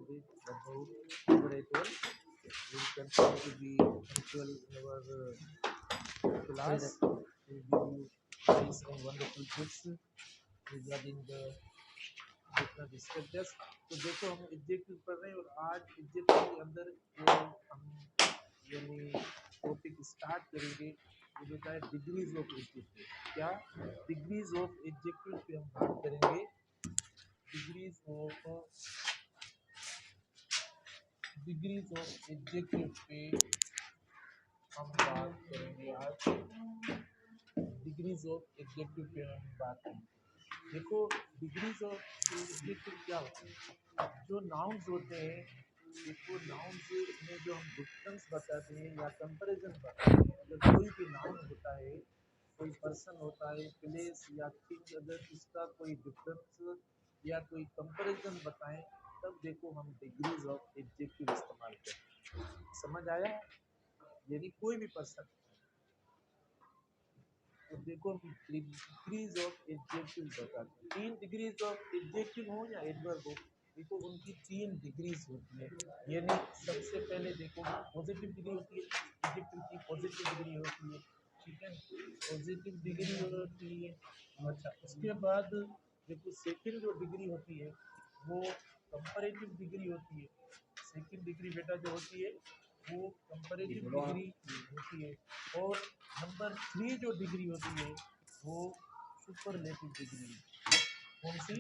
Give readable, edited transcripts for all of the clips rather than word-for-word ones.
Sudhir Prabhu, Operator. We will continue to be punctual in our class. We will give you nice and wonderful tips regarding the different structures. तो देखो हम adjective पढ़ रहे हैं और आज adjective के अंदर जो हम यानी टॉपिक स्टार्ट करेंगे वो बेटा है डिग्रीज ऑफ एडजेक्टिव। क्या डिग्रीज ऑफ एडजेक्टिव पे हम बात करेंगे। डिग्रीज ऑफ एडजेक्टिव पे हम बात करेंगे आज। डिग्रीज ऑफ एडजेक्टिव पे हम बात करेंगे। देखो डिग्रीज ऑफ एडजेक्टिव क्या होता है। जो नाउन्स होते हैं, देखो नाउन्स में जो हम डिफरेंस बताते हैं या कंपैरिजन बताते हैं, अगर कोई भी नाउन होता है, कोई पर्सन होता है, प्लेस या थिंग, अगर इसका कोई डिफरेंस या कोई कंपैरिजन बताएं तब देखो हम डिग्रीज ऑफ एडजेक्टिव इस्तेमाल करते हैं। समझ आया? यानी कोई भी पर्सन, तो देखो डिग्रीज ऑफ एडजेक्टिव बताते हैं। 3 डिग्रीज ऑफ एडजेक्टिव हो या एडवर्ब हो, देखो उनकी 3 डिग्रीज होती है। यानी सबसे पहले देखो पॉजिटिव डिग्री होती है, एडजेक्टिव की पॉजिटिव डिग्री होती है, ठीक है, पॉजिटिव डिग्री होती है। अच्छा, उसके बाद देखो सेकंड जो डिग्री होती है वो कंपैरेटिव डिग्री होती है। सेकंड डिग्री बेटा जो होती है वो कंपैरेटिव डिग्री होती है। और नंबर 3 जो डिग्री होती है वो सुपरलेटिव डिग्री है। कौन सी?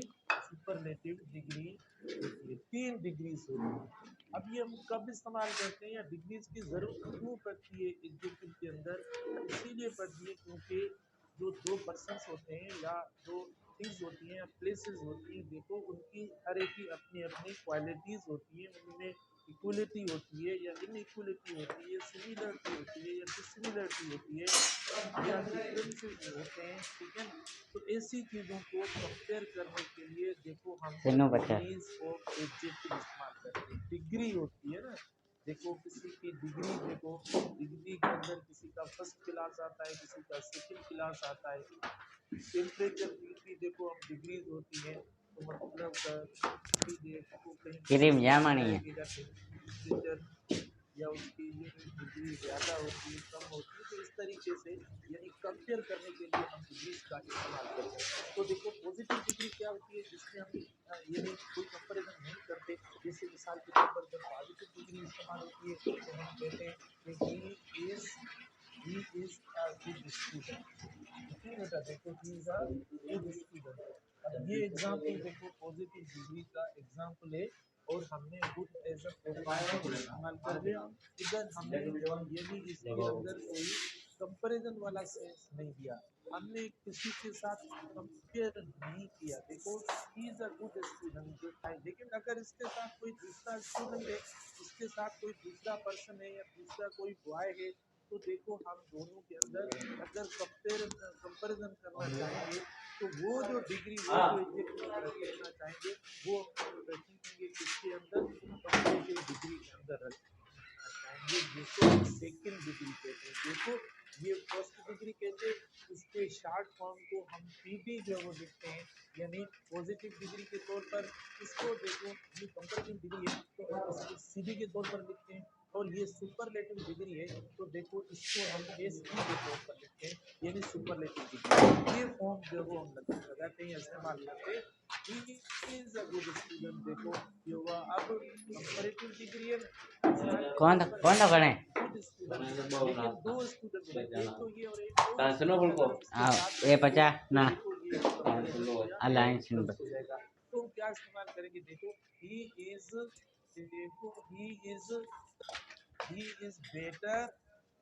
सुपरलेटिव डिग्री होती है। 3 डिग्रीज होती है। अब ये हम कब इस्तेमाल करते हैं या डिग्रीज की जरूरत क्यों पड़ती है एडजेक्टिव के अंदर? इसीलिए पड़ती है क्योंकि जो दो पर्सन्स होते हैं या जो थिंग्स होती हैं या प्लेसेस होती हैं, देखो उनकी हर एक की अपनी अपनी क्वालिटीज होती हैं, उनमें इक्वलिटी होती है या इनइक्वलिटी होती है, सिमिलरिटी होती है या डिसिमिलरिटी होती है या डिफरेंसेस होते हैं, ठीक है। तो ऐसी चीज़ों को कंपेयर करने के लिए देखो हम डिग्रीज ऑफ एडजेक्टिव इस्तेमाल करते हैं। डिग्री होती है ना, देखो किसी की डिग्री, देखो डिग्री के अंदर किसी का फर्स्ट क्लास आता है, किसी का सेकंड क्लास आता है। टेम्परेचर की भी देखो हम डिग्रीज होती है, तो मतलब देखो कहीं टेम्परेचर या उसकी डिग्री ज़्यादा होती है, कम होती है, तो इस तरीके से यानी कंपेयर करने के लिए हम डिग्रीज का इस्तेमाल करते हैं। तो देखो पॉजिटिव डिग्री क्या होती है जिसमें हम यानी कोई कंपैरिजन नहीं करते। जैसे मिसाल के तौर पर जब पॉजिटिव डिग्री इस्तेमाल होती है तो हम कहते हैं कि ही इज अ गुड स्टूडेंट, ठीक है बेटा। देखो he is a good student. अब ये एग्जाम्पल देखो पॉजिटिव डिग्री का एग्जाम्पल है और हमने गुड एज अ इस्तेमाल कर लिया। इधर हमने यानी इसके अंदर कोई कंपैरिजन वाला सेंस नहीं दिया, हमने किसी के साथ कंपेयर नहीं किया। देखो he is a good student, लेकिन अगर इसके साथ कोई दूसरा स्टूडेंट है, इसके साथ कोई दूसरा पर्सन है या दूसरा कोई बॉय है, तो देखो हम दोनों के अंदर अगर कंपेरिजन करना चाहेंगे तो वो जो डिग्री, वो जो एडजेक्टिव रखना चाहेंगे वो रखेंगे किसके अंदर? कंपैरेटिव डिग्री के अंदर रखना चाहेंगे, जिसको सेकंड डिग्री कहते हैं। देखो ये फर्स्ट डिग्री कहते हैं, इसके शॉर्ट फॉर्म को हम पीडी जो वो लिखते हैं, यानी पॉजिटिव डिग्री के तौर पर इसको देखो, ये कंपैरेटिव डिग्री है तो हम इसको सीडी के तौर पर लिखते हैं। और ये सुपरलेटिव डिग्री है तो देखो इसको हम एसपी के तौर पर लिखते हैं, यानी सुपरलेटिव डिग्री। ये फॉर्म जो वो हम लगाते हैं, इस्तेमाल करते हैं। He is a good student, देखो ये हुआ। अब कंपैरेटिव डिग्री है कौन था गणे गुड स्टूडेंट, लेकिन दो स्टूडेंट हैं, एक तो ये और एक और ए पचा ना देखो ये अलायंस हो जाएगा। तो क्या इस्तेमाल करेंगे? देखो ही इज, देखो he is better,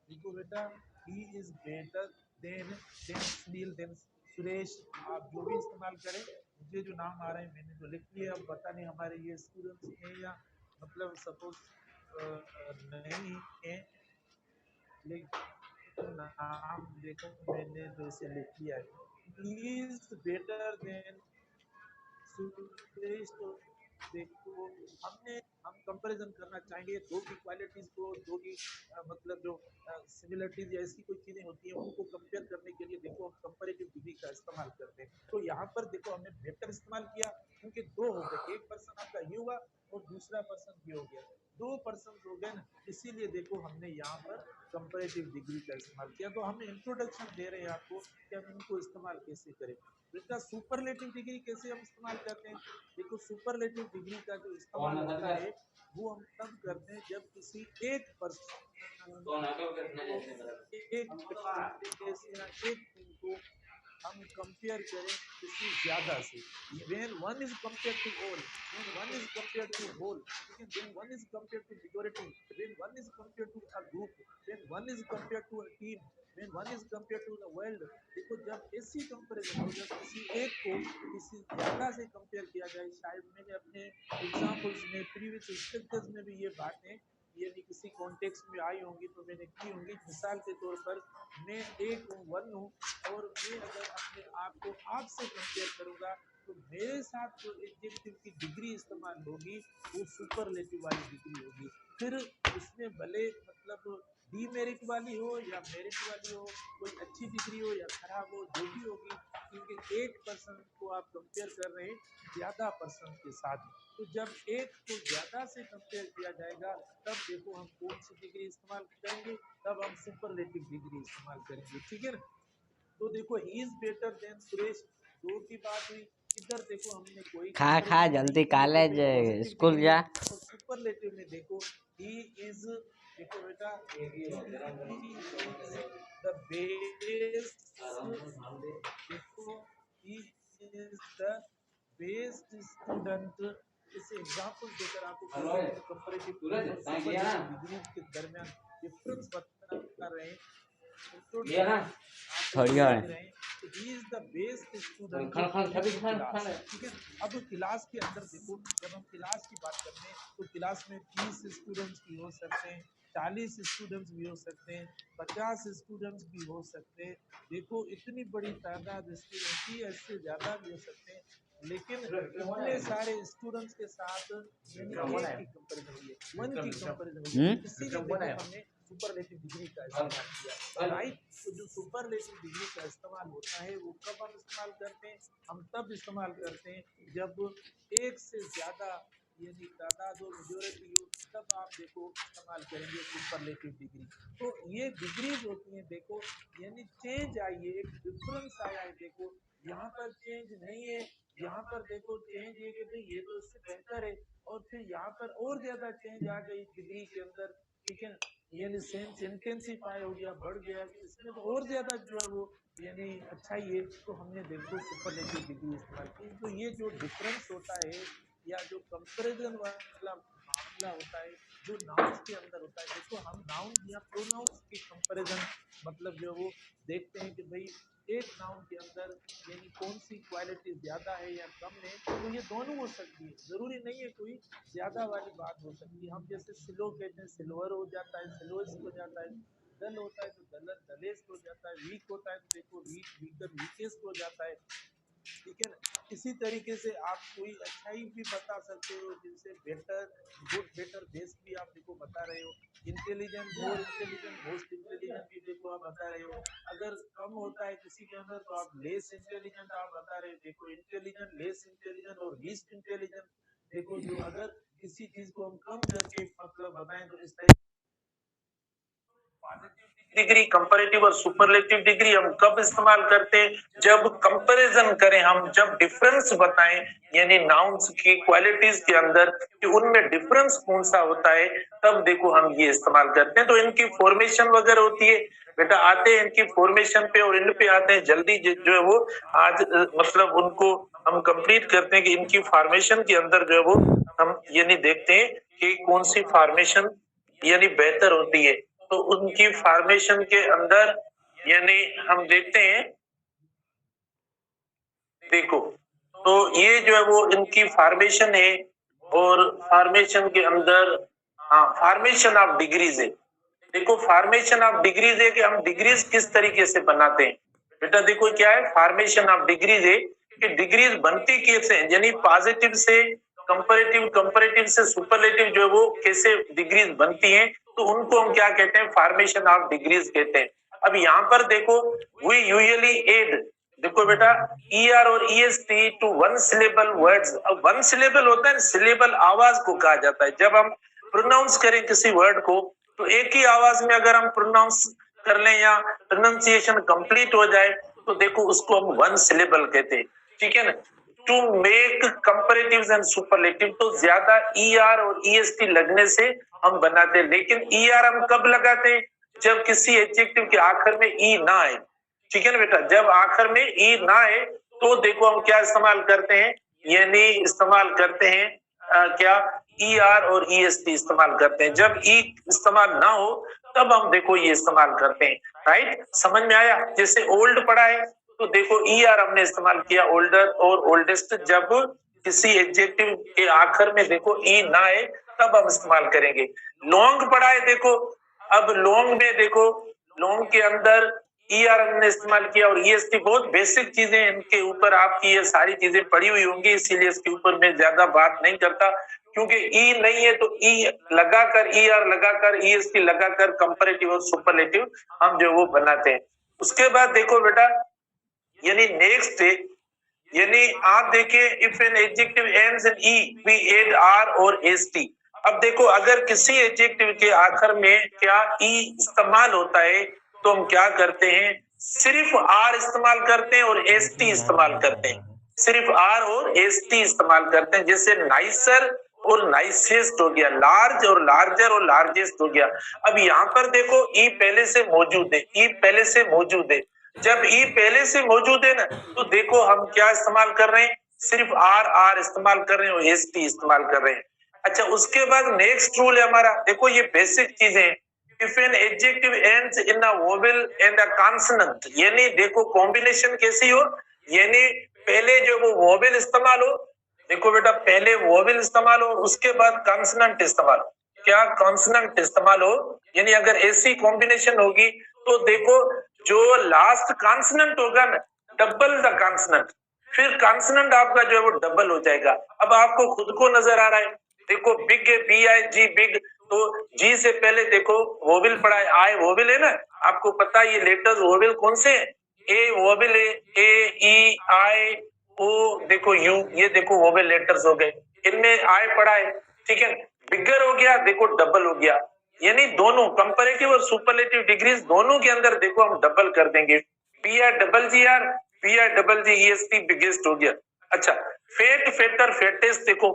देखो बेटा he is better than Sunil, than Suresh. आप जो भी इस्तेमाल करें, मुझे जो नाम आ रहे हैं मैंने तो लिख लिया। अब पता नहीं हमारे ये स्टूडेंट्स हैं या मतलब सपोज नहीं है, लेकिन नाम देखो मैंने तो इसे लिख लिया है। he is better than Suresh. तो देखो हम कंपैरिजन करना चाहेंगे दो की क्वालिटीज को, दो की मतलब जो सिमिलरिटीज या ऐसी कोई चीजें होती हैं उनको कंपेयर करने के लिए देखो हम कंपैरेटिव डिग्री का इस्तेमाल करते हैं। तो यहाँ पर देखो हमने बेटर इस्तेमाल किया क्योंकि दो हो गए, एक पर्सन आपका ये हुआ और दूसरा पर्सन बी हो गया, 2 पर्सन हो गए ना। इसीलिए देखो हमने यहाँ पर कंपैरेटिव डिग्री का इस्तेमाल किया। तो हम इंट्रोडक्शन दे रहे हैं आपको कि हम इनको इस्तेमाल कैसे करें। बेटा सुपरलेटिव डिग्री कैसे हम इस्तेमाल करते हैं? देखो सुपरलेटिव डिग्री का जो इस्तेमाल होता है वो हम तब करते हैं जब किसी एक पर्सन एक को हम कंपेयर करें किसी ज्यादा से। when one is compared to all, when one is compared to whole, when one is compared to majority, when one is compared to a group, when one is compared to a team, when one is compared to the world। देखो जब ऐसी comparison हो, जब किसी एक को किसी ज्यादा से कंपेयर किया जाए, शायद मैंने अपने एग्जांपल्स में प्रीवियस स्ट्रक्चर्स में भी ये बातें यानी किसी कॉन्टेक्स्ट में आई होंगी तो मैंने की होंगी। मिसाल के तौर पर मैं एक हूँ, वन हूँ, और मैं अगर अपने आप को आपसे कंपेयर करूंगा तो मेरे साथ जो एडजेक्टिव की डिग्री इस्तेमाल होगी वो सुपरलेटिव वाली डिग्री होगी। फिर उसमें भले मतलब डीमेरिट वाली हो या मेरिट वाली हो, कोई अच्छी डिग्री हो या खराब हो, जो भी होगी, क्योंकि एक पर्सन को आप कंपेयर कर रहे हैं ज्यादा पर्सन के साथ। तो जब एक को ज्यादा से कंपेयर किया जाएगा तब देखो हम कौन सी डिग्री इस्तेमाल करेंगे, तब हम सुपरलेटिव डिग्री इस्तेमाल करेंगे। ठीक है ना? तो देखो he is better than Suresh, दो की बात हुई। इधर देखो हमने कोई खा खा जल्दी कॉलेज स्कूल जा। और सुपरलेटिव में देखो ही इज, देखो बेटा द बेस्ट, देखो he is the best student. इसे एग्जांपल देकर आपको कंपैरेटिव डिग्री के दरमियान डिफरेंस बता रहे हैं। थोड़ी और he is the best student class। ठीक है, अब क्लास के अंदर देखो जब हम क्लास की बात करते हैं तो क्लास में 30 स्टूडेंट्स भी हो सकते हैं, 40 स्टूडेंट्स भी हो सकते हैं, 50 स्टूडेंट्स भी हो सकते हैं। देखो इतनी बड़ी तादाद स्टूडेंट की, इससे ज्यादा भी हो सकते हैं। लेकिन इतने सारे स्टूडेंट्स के साथ वन की कंपैरिजन हुई है, इसीलिए हमने सुपरलेटिव डिग्री का इस्तेमाल किया। राइट, तो जो सुपरलेटिव डिग्री का इस्तेमाल होता है वो कब हम इस्तेमाल करते हैं? हम तब इस्तेमाल करते हैं जब एक से ज्यादा यानी तादाद और मेजॉरिटी हो, तब आप देखो इस्तेमाल करेंगे सुपरलेटिव डिग्री। तो ये डिग्रीज होती हैं देखो, यानी चेंज आई है, एक डिफरेंस आया है। देखो यहाँ पर चेंज नहीं है, यहाँ पर देखो चेंज है कि भाई ये तो इससे बेहतर है, और फिर यहाँ पर और ज्यादा चेंज आ गई डिग्री के अंदर। ठीक है, यानी सेंस इंटेंसिफाई हो गया, बढ़ गया, इसमें तो और ज्यादा जो है वो यानी अच्छा ही है। तो हमने देखो सुपरलेटिव डिग्री इस्तेमाल की। तो ये जो डिफरेंस होता है या जो कंपैरिजन वाला मामला होता है जो नाउन्स के अंदर होता है, देखो हम नाउन या प्रोनाउंस की कंपैरिजन मतलब जो वो देखते हैं कि भाई एक नाउन के अंदर यानी कौन सी क्वालिटी ज्यादा है या कम है। तो ये दोनों हो सकती है, जरूरी नहीं है कोई ज्यादा वाली बात हो सकती है। हम जैसे स्लो कहते हैं सिल्वर हो जाता है, स्लोएस्ट हो जाता है, डल होता है तो डलर डलेस्ट हो जाता है, वीक होता है तो देखो वीक वीकर वीकेस्ट हो जाता है। ठीक है ना? इसी तरीके से आप कोई अच्छाई भी बता सकते हो, जिनसे बेटर गुड बेटर बेस्ट भी आप देखो बता रहे हो। Intelligent more intelligent most intelligent भी देखो आप बता रहे हो। अगर कम होता है किसी के अंदर तो आप लेस इंटेलिजेंट आप बता रहे हो। देखो इंटेलिजेंट लेस इंटेलिजेंट और लीस्ट इंटेलिजेंट, देखो जो अगर किसी चीज को हम कम करके मतलब बताएं तो इस तरह डिग्री कंपैरेटिव और सुपरलेटिव डिग्री हम कब इस्तेमाल करते हैं? जब कंपैरिजन करें हम, जब डिफरेंस बताएं यानी नाउन्स की क्वालिटीज के अंदर कि उनमें डिफरेंस कौन सा होता है, तब देखो हम ये इस्तेमाल करते हैं। तो इनकी फॉर्मेशन वगैरह होती है बेटा, आते हैं इनकी फॉर्मेशन पे और इन पे आते हैं जल्दी जो है वो आज मतलब उनको हम कंप्लीट करते हैं कि इनकी फॉर्मेशन के अंदर जो है वो हम यानी देखते हैं कि कौन सी फॉर्मेशन यानी बेहतर होती है। तो उनकी फॉर्मेशन के अंदर यानी हम देखते हैं, देखो तो ये जो है वो इनकी फॉर्मेशन है, और फॉर्मेशन के अंदर फॉर्मेशन ऑफ डिग्रीज है। देखो फॉर्मेशन ऑफ डिग्रीज है कि हम डिग्रीज किस तरीके से बनाते हैं। बेटा देखो क्या है, फॉर्मेशन ऑफ डिग्रीज है कि डिग्रीज बनती कैसे, यानी पॉजिटिव से कंपैरेटिव, कंपैरेटिव से सुपरलेटिव जो है वो कैसे डिग्रीज बनती हैं, तो उनको हम क्या कहते हैं, फॉर्मेशन ऑफ डिग्रीज कहते हैं। अब यहाँ पर देखो वी यूजुअली ऐड, देखो बेटा, ER और EST to one syllable words. अब वन सिलेबल होता है, सिलेबल आवाज को कहा जाता है। जब हम प्रोनाउंस करें किसी वर्ड को तो एक ही आवाज में अगर हम प्रोनाउंस कर लें या प्रोनाउंसिएशन कंप्लीट हो जाए तो देखो उसको हम वन सिलेबल कहते हैं, ठीक है ना। To make comparatives and superlative, तो ज्यादा ER और EST लगने से हम बनाते हैं। लेकिन ER हम कब लगाते हैं? जब किसी एडजेक्टिव के आखिर में ई ना आए, ठीक है ना बेटा। जब आखिर में ई ना आए तो देखो हम क्या इस्तेमाल करते हैं, यानी इस्तेमाल करते हैं क्या, ER और EST इस्तेमाल करते हैं। जब ई इस्तेमाल ना हो तब हम देखो ये इस्तेमाल करते हैं, राइट। समझ में आया? जैसे ओल्ड पढ़ा है तो देखो ER हमने इस्तेमाल किया, ओल्डर और ओल्डेस्ट। जब किसी एडजेक्टिव के आखिर में देखो ई ना आए तब हम इस्तेमाल करेंगे। लॉन्ग पढ़ा है देखो, अब लॉन्ग में देखो, लॉन्ग के अंदर ER हमने इस्तेमाल किया और EST। बहुत बेसिक चीजें, इनके ऊपर आपकी ये सारी चीजें पड़ी हुई होंगी, इसीलिए इसके ऊपर मैं ज्यादा बात नहीं करता। क्योंकि ई नहीं है तो ई लगाकर, ER लगाकर, EST लगाकर कंपैरेटिव और सुपरलेटिव हम जो वो बनाते हैं। उसके बाद देखो बेटा, यानी नेक्स्ट है, यानी आप देखिए, if an adjective ends in e we add R और ST। अब देखो अगर किसी एडजेक्टिव के आखिर में क्या ई इस्तेमाल होता है तो हम क्या करते हैं, सिर्फ R इस्तेमाल करते हैं और ST इस्तेमाल करते हैं। सिर्फ R और ST इस्तेमाल करते हैं। जैसे नाइसर और नाइसेस्ट हो गया, लार्ज और लार्जर और लार्जेस्ट हो गया। अब यहाँ पर देखो ई पहले से मौजूद है, ई पहले से मौजूद है। जब ई पहले से मौजूद है ना तो देखो हम क्या इस्तेमाल कर रहे हैं, सिर्फ R इस्तेमाल कर रहे हैं और ST इस्तेमाल कर रहे हैं। अच्छा, उसके बाद नेक्स्ट रूल है हमारा, देखो ये बेसिक चीजें हैं। If an adjective ends in a vowel and a consonant, यानी देखो कॉम्बिनेशन कैसी हो, यानी पहले जो वो वोवेल इस्तेमाल हो, देखो बेटा पहले वोवेल इस्तेमाल हो उसके बाद कॉन्सोनेंट इस्तेमाल हो। क्या कॉन्सोनेंट इस्तेमाल हो, यानी अगर ऐसी कॉम्बिनेशन होगी तो देखो जो लास्ट कॉन्सोनेंट होगा ना, डबल द कॉन्सोनेंट, फिर कॉन्सोनेंट आपका जो है वो डबल हो जाएगा। अब आपको खुद को नजर आ रहा है, देखो बिग है, BIG बिग, तो जी से पहले देखो वोवेल पड़ा है, आई वोवेल है ना। आपको पता है ये लेटर्स वोवेल कौन से हैं, ए वोवेल है, AEIO, देखो यू, ये देखो वोवेल लेटर्स हो गए, इनमें आई पड़ा है, ठीक है। बिगर हो गया, देखो डबल हो गया, यानी दोनों कंपैरेटिव और सुपरलेटिव डिग्रीज दोनों के अंदर देखो हम डबल कर देंगे। PIGGR, PIGGEST बिगेस्ट हो गया। अच्छा, फेट, फेटर, फेटेस्ट देखो,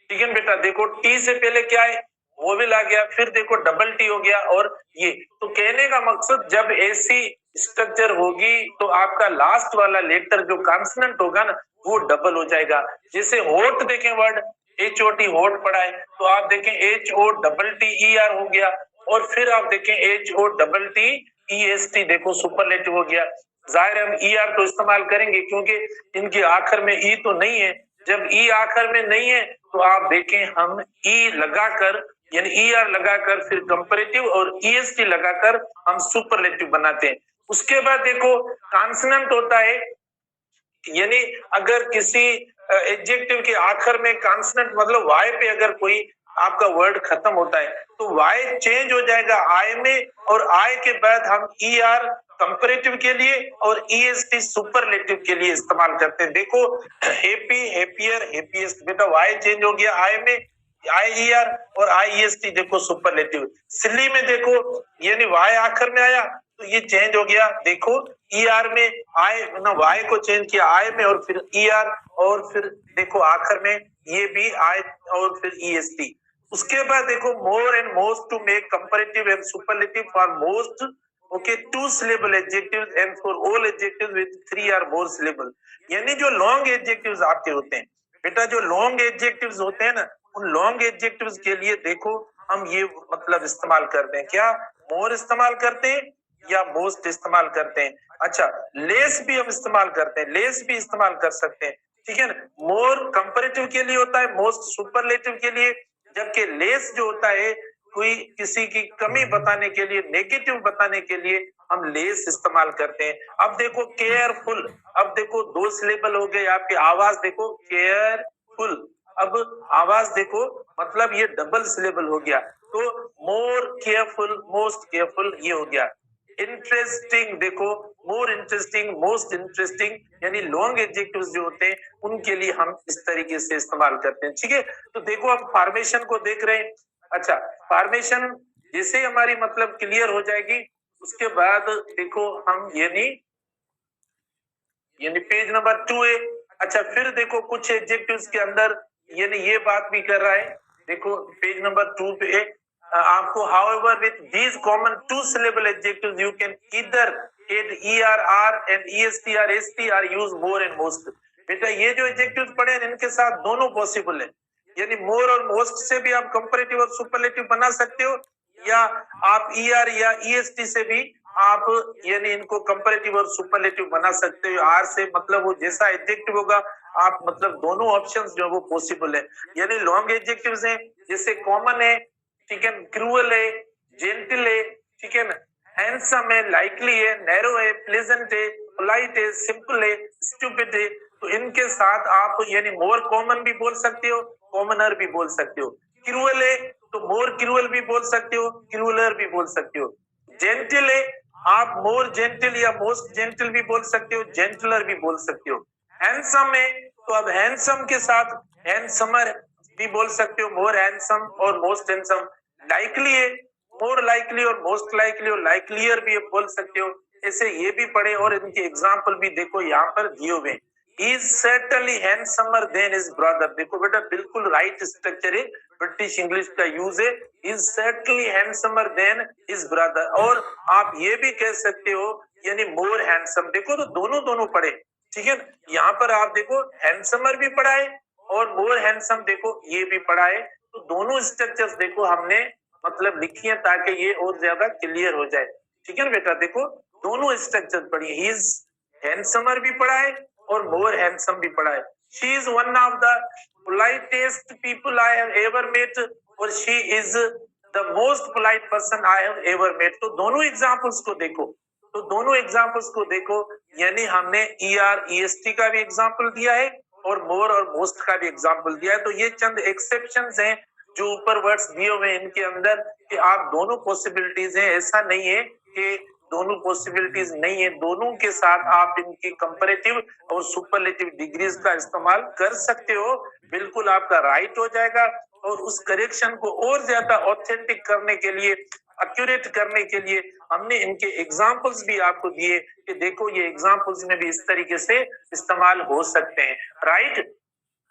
ठीक है बेटा। देखो टी से पहले क्या है, वोवेल आ गया, फिर देखो डबल टी हो गया, और ये तो कहने का मकसद जब ऐसी स्ट्रक्चर होगी तो आपका लास्ट वाला लेटर जो कॉन्सोनेंट होगा ना वो डबल हो जाएगा। जैसे होट देखें, वर्ड HOT होट पड़ा है तो आप देखें HOTTER हो गया, और फिर आप देखें HOTTEST, देखो सुपरलेटिव हो गया। जाहिर है हम ER तो इस्तेमाल करेंगे क्योंकि इनके आखिर में ई तो नहीं है। जब ई आखिर में नहीं है तो आप देखें हम ई लगाकर, यानी ER लगाकर फिर कंपैरेटिव और EST लगाकर हम सुपरलेटिव बनाते हैं। उसके बाद देखो कॉन्सोनेंट होता है, यानी अगर किसी एडजेक्टिव के आखिर में कॉन्सोनेंट, मतलब वाई पे अगर कोई आपका वर्ड खत्म होता है तो वाई चेंज हो जाएगा आई में, और आई के बाद हम ER कंपैरेटिव के लिए और EST सुपरलेटिव के लिए इस्तेमाल करते हैं। देखो हैप्पी, हैप्पियर, हैप्पीएस्ट, बेटा वाई चेंज हो गया आई में, IER और IEST देखो सुपरलेटिव। सिली में देखो, यानी वाई आखिर में आया तो ये चेंज हो गया, देखो ER में आई ना, वाई को चेंज किया आई में और फिर ER, और फिर देखो आखिर में ये भी आई और फिर EST। उसके बाद देखो more and most to make comparative and superlative for most, okay, 2 syllable adjectives and for all adjectives with 3 or more syllable। यानी जो लॉन्ग एडजेक्टिव्स आपके होते हैं बेटा, जो लॉन्ग एडजेक्टिव्स होते हैं ना, उन लॉन्ग एडजेक्टिव्स के लिए देखो हम ये मतलब इस्तेमाल करते हैं, क्या मोर इस्तेमाल करते हैं या मोस्ट इस्तेमाल करते हैं। अच्छा, लेस भी हम इस्तेमाल करते हैं, लेस भी इस्तेमाल कर सकते हैं, ठीक है ना। मोर कंपैरेटिव के लिए होता है, मोस्ट सुपरलेटिव के लिए, जबकि लेस जो होता है कोई किसी की कमी बताने के लिए, नेगेटिव बताने के लिए हम लेस इस्तेमाल करते हैं। अब देखो केयरफुल, अब देखो 2 सिलेबल हो गए आपकी, आवाज देखो केयरफुल, अब आवाज देखो मतलब ये डबल सिलेबल हो गया, तो मोर केयरफुल, मोस्ट केयरफुल ये हो गया। इंटरेस्टिंग, देखो मोर इंटरेस्टिंग, मोस्ट इंटरेस्टिंग, यानी लॉन्ग एडजेक्टिव्स जो होते हैं उनके लिए हम इस तरीके से इस्तेमाल करते हैं। ठीक है, तो देखो हम फॉर्मेशन को देख रहे हैं। अच्छा, फॉर्मेशन जैसे हमारी मतलब क्लियर हो जाएगी, उसके बाद देखो हम यानी पेज नंबर 2 है। अच्छा, फिर देखो कुछ एडजेक्टिव्स के अंदर यानी ये बात भी कर रहा है। देखो पेज नंबर 2 पे आपको however with these common two syllable adjectives you can either add er, r and est or st or use more and most। बेटा ये जो एडजेक्टिव्स पढ़े हैं इनके साथ दोनों पॉसिबल है, यानी मोर और मोस्ट से भी आप कंपैरेटिव और सुपरलेटिव बना सकते हो, या आप er या est से भी आप यानी इनको कंपैरेटिव और सुपरलेटिव बना सकते हो। आर से मतलब वो जैसा एडजेक्टिव होगा आप मतलब दोनों ऑप्शंस जो है वो पॉसिबल है। यानी लॉन्ग एडजेक्टिव्स हैं जैसे कॉमन है, ठीक है, क्रूअल है, जेंटल है, ठीक है ना, हैंडसम है, लाइकली है, नैरो है, प्लेजेंट है, पोलाइट है, सिंपल है, स्टूपिड है। तो इनके साथ आप यानी मोर कॉमन भी बोल सकते हो, कॉमनर भी बोल सकते हो। क्रूअल है तो मोर क्रूअल भी बोल सकते हो, क्रूअलर भी बोल सकते हो। जेंटल है आप मोर जेंटल या मोस्ट जेंटल भी बोल सकते हो, जेंटलर भी बोल सकते हो। हैंडसम है तो अब हैंडसम के साथ हैंडसमर भी बोल सकते हो, मोर हैंडसम और मोस्ट हैंडसम। लाइकली है, मोर लाइकली और मोस्ट लाइकली और लाइकलियर भी बोल सकते हो। ऐसे ये भी पढ़े और इनके एग्जाम्पल भी देखो यहाँ पर दिए हुए। He is certainly handsomer than his brother। देखो बेटा बिल्कुल राइट स्ट्रक्चर है, ब्रिटिश इंग्लिश का यूज है। He is certainly handsomer than his brother। और आप ये भी कह सकते हो यानी मोर हैंडसम। देखो तो दोनों दोनों पढ़े, ठीक है। यहाँ पर आप देखो हैंडसमर भी पढ़ा है और मोर हैंडसम देखो ये भी पढ़ा है। तो दोनों स्ट्रक्चर्स देखो हमने मतलब लिखी है ताकि ये और ज्यादा क्लियर हो जाए, ठीक है ना बेटा। देखो दोनों स्ट्रक्चर पढ़िए, ही इज हैंडसमर भी पढ़ा है और मोर हैंडसम भी पढ़ा है। She is one of the politest people I have ever met और she is the most polite person I have ever met. तो दोनों एग्जांपल्स को देखो, तो दोनों एग्जांपल्स को देखो, यानी हमने ER EST का भी एग्जांपल दिया है और मोर और मोस्ट का भी एग्जांपल दिया है। तो ये चंद एक्सेप्शंस हैं जो ऊपर वर्ड्स दिए हुए हैं इनके अंदर कि आप दोनों पॉसिबिलिटीज हैं। ऐसा नहीं है कि दोनों पॉसिबिलिटीज नहीं है, दोनों के साथ आप इनकी कंपैरेटिव और सुपरलेटिव डिग्रीज का इस्तेमाल कर सकते हो। बिल्कुल आपका राइट हो जाएगा। और उस करेक्शन को और ज्यादा ऑथेंटिक करने के लिए, एक्यूरेट करने के लिए हमने इनके एग्जांपल्स भी आपको दिए कि देखो ये एग्जांपल्स में भी इस तरीके से इस्तेमाल हो सकते हैं, राइट।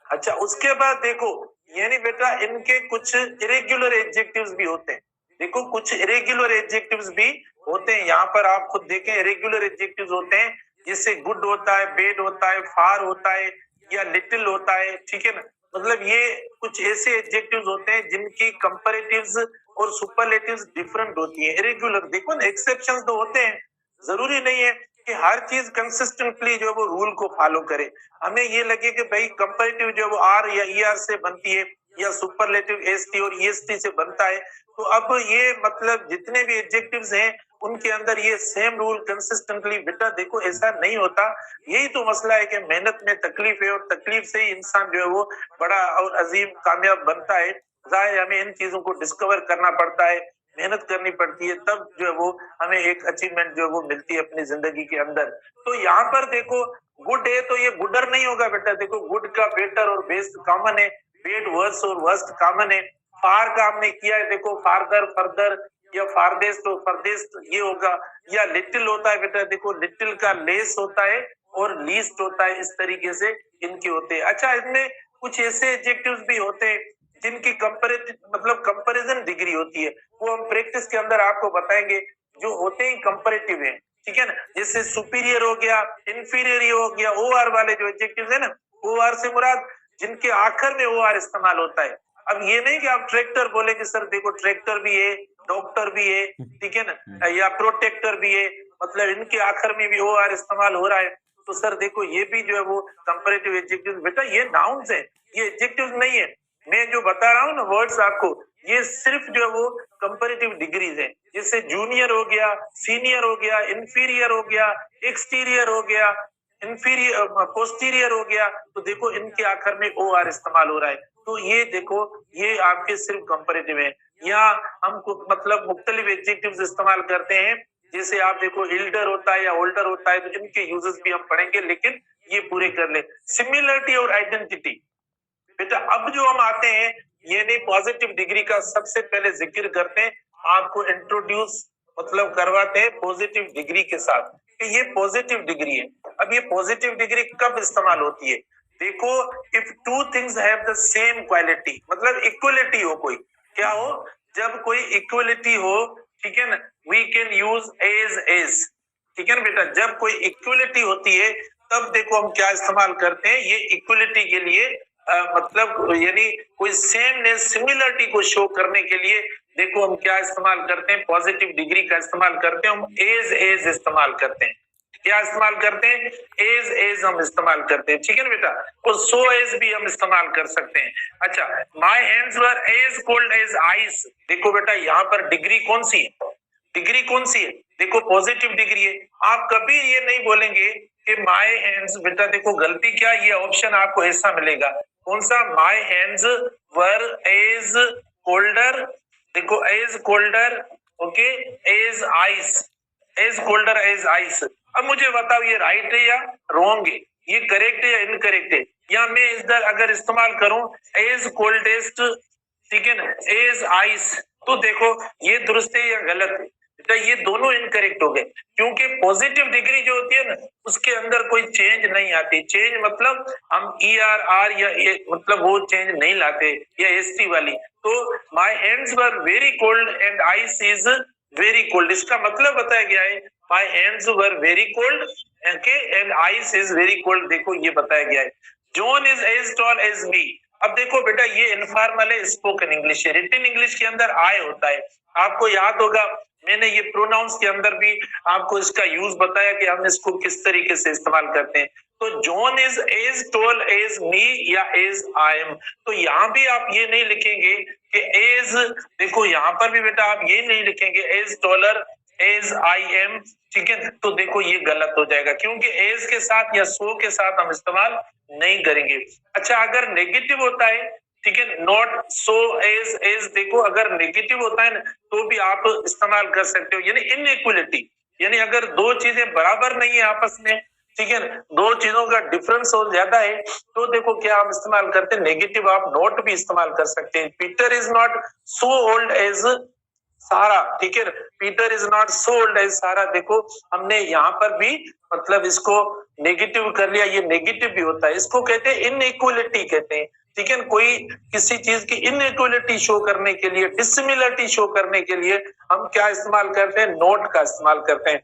अच्छा, उसके बाद देखो यानी बेटा इनके कुछ इरेगुलर एडजेक्टिव्स भी होते हैं। देखो कुछ इरेगुलर एडजेक्टिव्स भी होते हैं, यहाँ पर आप खुद देखें इरेगुलर एडजेक्टिव्स होते हैं जिससे गुड होता है, बेड होता है, फार होता है या लिटिल होता है, ठीक है ना। मतलब ये कुछ ऐसे एडजेक्टिव्स होते हैं जिनकी कंपैरेटिव्स और सुपरलेटिव्स डिफरेंट होती है। इरेगुलर देखो ना, एक्सेप्शंस तो होते हैं, जरूरी नहीं है कि हर चीज कंसिस्टेंटली जो है वो रूल को फॉलो करे। हमें ये लगे कि भाई कंपैरेटिव जो है वो आर या ER से बनती है या सुपरलेटिव ST और EST से बनता है, तो अब ये मतलब जितने भी एडजेक्टिव्स हैं उनके अंदर ये सेम रूल कंसिस्टेंटली, बेटा देखो ऐसा नहीं होता। यही तो मसला है कि मेहनत में तकलीफ है और तकलीफ से ही इंसान जो है वो बड़ा और अजीम कामयाब बनता है। जाहिर हमें इन चीजों को डिस्कवर करना पड़ता है, मेहनत करनी पड़ती है, तब जो है वो हमें एक अचीवमेंट जो है वो मिलती है अपनी जिंदगी के अंदर। तो यहाँ पर देखो गुड है तो ये गुडर नहीं होगा बेटा। देखो गुड का बेटर और बेस्ट कॉमन है, बेड वर्स और वर्स्ट कॉमन है। फार का हमने किया है, देखो फारदर, फर्दर या फारदेस्ट और फर्देस्ट ये होगा। या लिटिल होता है बेटा, देखो लिटिल का लेस होता है और लीस्ट होता है, इस तरीके से इनके होते हैं। अच्छा, इनमें कुछ ऐसे एडजेक्टिव्स भी होते हैं जिनकी कंपैरेटिव मतलब कंपैरिजन डिग्री होती है, वो हम प्रैक्टिस के अंदर आपको बताएंगे, जो होते ही कंपैरेटिव है, ठीक है ना। जैसे सुपीरियर हो गया, इंफीरियर हो गया, OR वाले जो एडजेक्टिव्स है ना, OR से मुराद जिनके आखिर में OR इस्तेमाल होता है। अब ये नहीं कि आप ट्रैक्टर बोलेंगे सर देखो ट्रैक्टर भी है, डॉक्टर भी है, ठीक है ना, या प्रोटेक्टर भी है, मतलब इनके आखिर में भी OR इस्तेमाल हो रहा है। तो सर देखो ये भी जो है वो कंपैरेटिव एडजेक्टिव्स, बेटा ये नाउन्स है, ये एडजेक्टिव्स नहीं है। मैं जो बता रहा हूँ ना वर्ड्स आपको, ये सिर्फ जो है वो कंपैरेटिव डिग्रीज है। जैसे जूनियर हो गया, सीनियर हो गया, इंफीरियर हो गया, एक्सटीरियर हो गया, इंफीरियर पोस्टीरियर हो गया। तो देखो इनके आखिर में OR इस्तेमाल हो रहा है। तो ये देखो ये आपके सिर्फ कंपैरेटिव है। यहाँ हम मतलब मुख्तलिफ एडजेक्टिव्स इस्तेमाल करते हैं जैसे आप देखो इल्डर होता है या ओल्डर होता है, तो इनके यूजेस भी हम पढ़ेंगे, लेकिन ये पूरे कर ले। सिमिलरिटी और आइडेंटिटी, बेटा अब जो हम आते हैं ये नहीं, पॉजिटिव डिग्री का सबसे पहले जिक्र करते हैं, आपको इंट्रोड्यूस मतलब करवाते हैं पॉजिटिव डिग्री के साथ कि ये पॉजिटिव डिग्री है। अब ये पॉजिटिव डिग्री कब इस्तेमाल होती है? देखो, if two things have the same quality, मतलब इक्वलिटी हो, कोई क्या हो, जब कोई इक्वलिटी हो, ठीक है ना, वी कैन यूज एज, ठीक है ना बेटा, जब कोई इक्वलिटी होती है तब देखो हम क्या इस्तेमाल करते हैं, ये इक्वलिटी के लिए मतलब यानी कोई सेमनेस सिमिलरिटी को शो करने के लिए देखो हम क्या इस्तेमाल करते हैं, पॉजिटिव डिग्री का इस्तेमाल करते हैं, हम एज इस्तेमाल करते हैं। क्या इस्तेमाल करते हैं? एज हम इस्तेमाल करते हैं, ठीक है ना बेटा। और सो एज भी हम इस्तेमाल कर सकते हैं। अच्छा, my hands were as cold as ice, देखो बेटा यहाँ पर डिग्री कौन सी है? डिग्री कौन सी है? देखो पॉजिटिव डिग्री है। आप कभी ये नहीं बोलेंगे कि माय हैंड्स, बेटा देखो गलती क्या, ये ऑप्शन आपको ऐसा मिलेगा, कौन सा? My hands were as colder, देखो as colder, okay, as ice, as colder as ice. अब मुझे बताओ ये राइट है या रॉन्ग है, ये करेक्ट है या इनकरेक्ट है? या मैं इधर अगर इस्तेमाल करूं एज कोल्डेस्ट, ठीक है ना, एज आइस, तो देखो ये दुरुस्त है या गलत है? तो ये दोनों इनकरेक्ट हो गए, क्योंकि पॉजिटिव डिग्री जो होती है ना उसके अंदर कोई चेंज नहीं आती। चेंज मतलब हम ER या मतलब वो चेंज नहीं लाते, या ST वाली। तो my hands were very cold and ice is very cold, इसका मतलब बताया गया है my hands were very cold and ice is very cold, देखो ये बताया गया है। John is as tall as me, अब देखो बेटा ये इनफॉर्मल है, स्पोकन इंग्लिश है, रिटन इंग्लिश के अंदर आय होता है। आपको याद होगा मैंने ये प्रोनाउंस के अंदर भी आपको इसका यूज बताया कि हम इसको किस तरीके से इस्तेमाल करते हैं। तो John is as tall as me या एज आई एम, तो यहाँ भी आप ये नहीं लिखेंगे कि एज, देखो यहाँ पर भी बेटा आप ये नहीं लिखेंगे as taller as I am, ठीक है, तो देखो ये गलत हो जाएगा, क्योंकि एज के साथ या सो के साथ हम इस्तेमाल नहीं करेंगे। अच्छा, अगर नेगेटिव होता है, ठीक है, नॉट सो एज देखो अगर नेगेटिव होता है ना तो भी आप इस्तेमाल कर सकते हो, यानी इनइक्वलिटी, यानी अगर दो चीजें बराबर नहीं है आपस में, ठीक है, दो चीजों का डिफरेंस और ज्यादा है, तो देखो क्या हम इस्तेमाल करते हैं, नेगेटिव आप नॉट भी इस्तेमाल कर सकते हैं। Peter is not so old age सारा, ठीक है, Peter is not so old age सारा, देखो हमने यहाँ पर भी मतलब इसको नेगेटिव कर लिया, ये नेगेटिव भी होता है, इसको कहते हैं इनइक्वलिटी कहते हैं, ठीक है। कोई किसी चीज की इनइक्वलिटी शो करने के लिए, डिसिमिलरिटी शो करने के लिए हम क्या इस्तेमाल करते हैं, नोट का इस्तेमाल करते हैं।